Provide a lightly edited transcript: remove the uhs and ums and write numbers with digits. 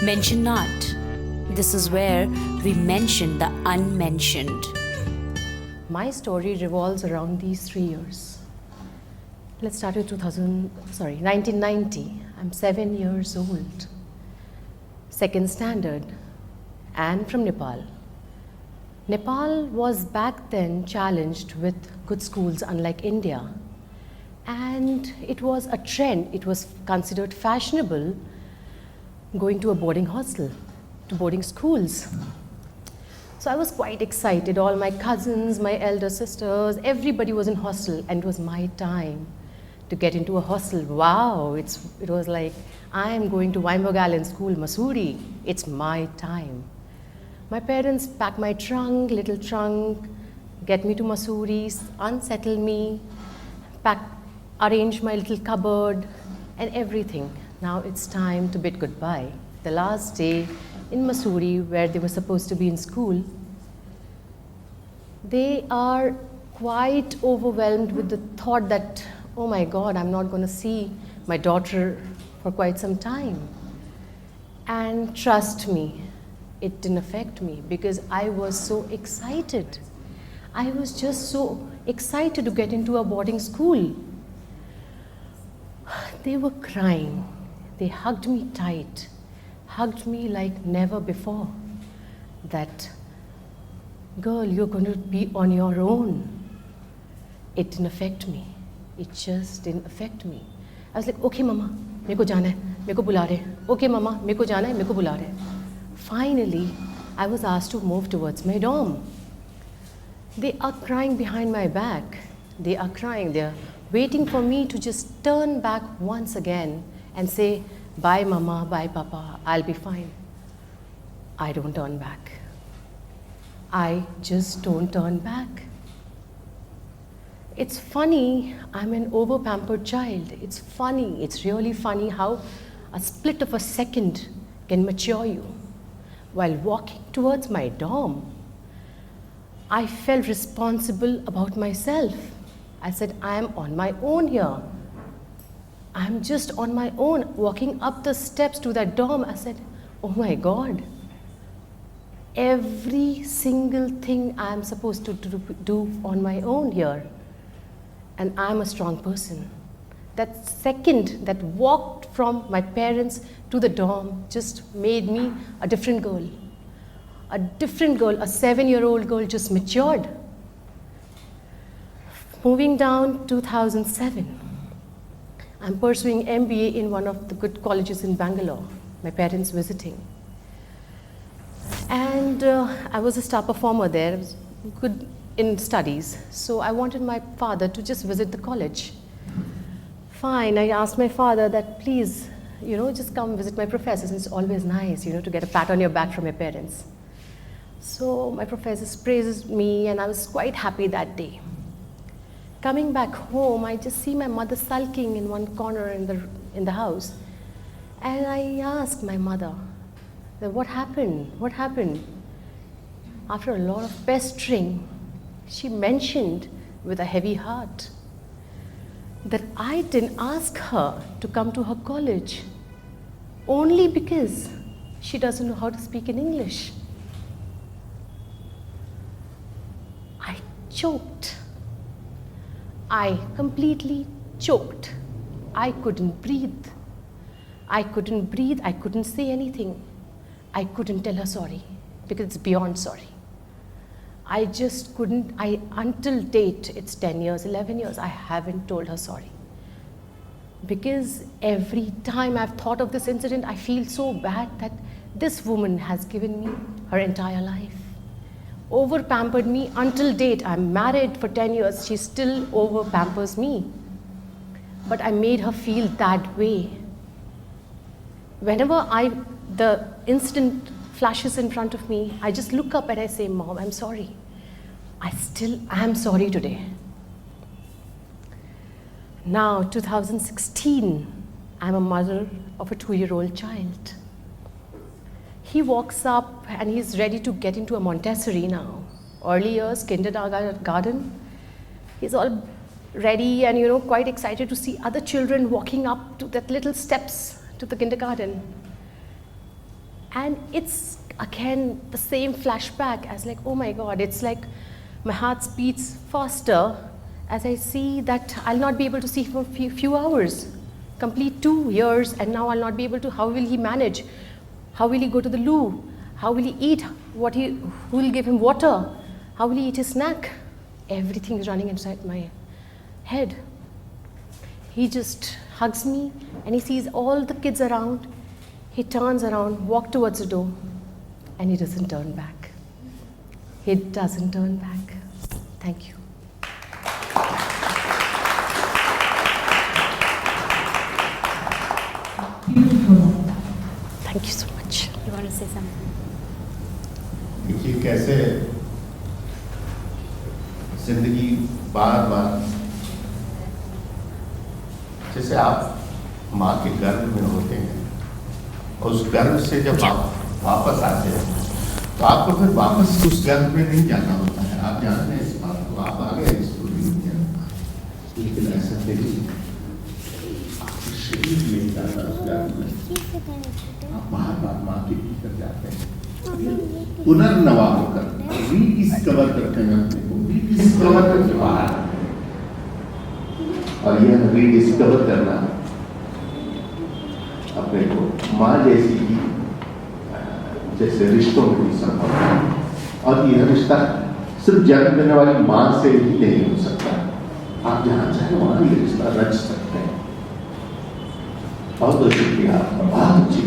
Mention not. This is where we mention the unmentioned. My story revolves around these 3 years. Let's start with 1990. I'm 7 years old. Second standard, and from Nepal. Nepal was back then challenged with good schools, unlike India. And it was a trend, it was considered fashionable going to a boarding hostel, to boarding schools. So I was quite excited. All my cousins, my elder sisters, everybody was in hostel, and it was my time to get into a hostel. Wow, it was like, I am going to Umbilical school, Mussoorie. It's my time. My parents pack my trunk, little trunk, get me to Mussoorie, unsettle me, arrange my little cupboard and everything. Now it's time to bid goodbye. The last day in Mussoorie, where they were supposed to be in school, they are quite overwhelmed with the thought that, oh my God, I'm not going to see my daughter for quite some time. And trust me, it didn't affect me because I was so excited. I was just so excited to get into a boarding school. They were crying. They hugged me tight, hugged me like never before. That, girl, you're going to be on your own. It didn't affect me. It just didn't affect me. I was like, okay, mama, meko jana hai, meko bula rahe. Okay, mama, meko jana hai, meko bula rahe. Finally, I was asked to move towards my dorm. They are crying behind my back. They are crying. They are waiting for me to just turn back once again and say, bye mama, bye papa, I'll be fine. I don't turn back. I just don't turn back. It's funny, I'm an over-pampered child. It's funny, it's really funny how a split of a second can mature you. While walking towards my dorm, I felt responsible about myself. I said, I am on my own here. I'm just on my own, walking up the steps to that dorm. I said, oh my God, every single thing I'm supposed to do on my own here. And I'm a strong person. That second that walked from my parents to the dorm just made me a different girl. A different girl, a 7-year-old girl just matured. Moving down 2007. I'm pursuing MBA in one of the good colleges in Bangalore, my parents visiting. And I was a star performer there, I was good in studies. So I wanted my father to just visit the college. Fine, I asked my father that please, just come visit my professors. It's always nice, to get a pat on your back from your parents. So my professors praised me and I was quite happy that day. Coming back home, I just see my mother sulking in one corner in the house. And I asked my mother, what happened? What happened? After a lot of pestering, she mentioned with a heavy heart that I didn't ask her to come to her college only because she doesn't know how to speak in English. I choked. I completely choked. I couldn't breathe. I couldn't say anything. I couldn't tell her sorry because it's beyond sorry. I just couldn't, until date, it's 10 years, 11 years, I haven't told her sorry. Because every time I've thought of this incident, I feel so bad that this woman has given me her entire life. Over-pampered me until date. I'm married for 10 years, she still over-pampers me. But I made her feel that way. Whenever the incident flashes in front of me, I just look up and I say, Mom, I'm sorry. I still am sorry today. Now, 2016, I'm a mother of a 2-year-old child. He walks up and he's ready to get into a Montessori now. Early years, kindergarten. He's all ready and quite excited to see other children walking up to that little steps to the kindergarten. And it's again the same flashback as like, oh my God, it's like my heart beats faster as I see that I'll not be able to see for a few hours, complete 2 years, and now I'll not be able to, how will he manage? How will he go to the loo? How will he eat? Who will give him water? How will he eat his snack? Everything is running inside my head. He just hugs me and he sees all the kids around. He turns around, walks towards the door, and he doesn't turn back. He doesn't turn back. Thank you. Beautiful. Thank you so much. You want to say something? देखिए कैसे जिंदगी बार बार, जैसे आप माँ के गर्भ में होते हैं और उस गर्भ से जब आप वापस आते हैं तो आपको फिर वापस उस गर्भ में नहीं जाना होता है। आप जानते हैं इस बात को, आप आ गए इस पूरी दुनिया में, लेकिन ऐसा नहीं, आपको शरीर नहीं जाता उस गर्भ में, आप बार बार माँ के भीतर जाते हैं, पुनर्नवा होकर रीडिस्कवर करते हैं अपने को, रीडिस्कवर करके बाहर। और यह रीडिस्कवर करना अपने को माँ जैसी ही, जैसे रिश्तों में भी संभव है। और यह रिश्ता सिर्फ जन्म देने वाली माँ से ही नहीं हो सकता, आप जहाँ चाहे वहाँ ये रिश्ता रच सकते हैं। बहुत बहुत शुक्रिया, बहुत अच्छी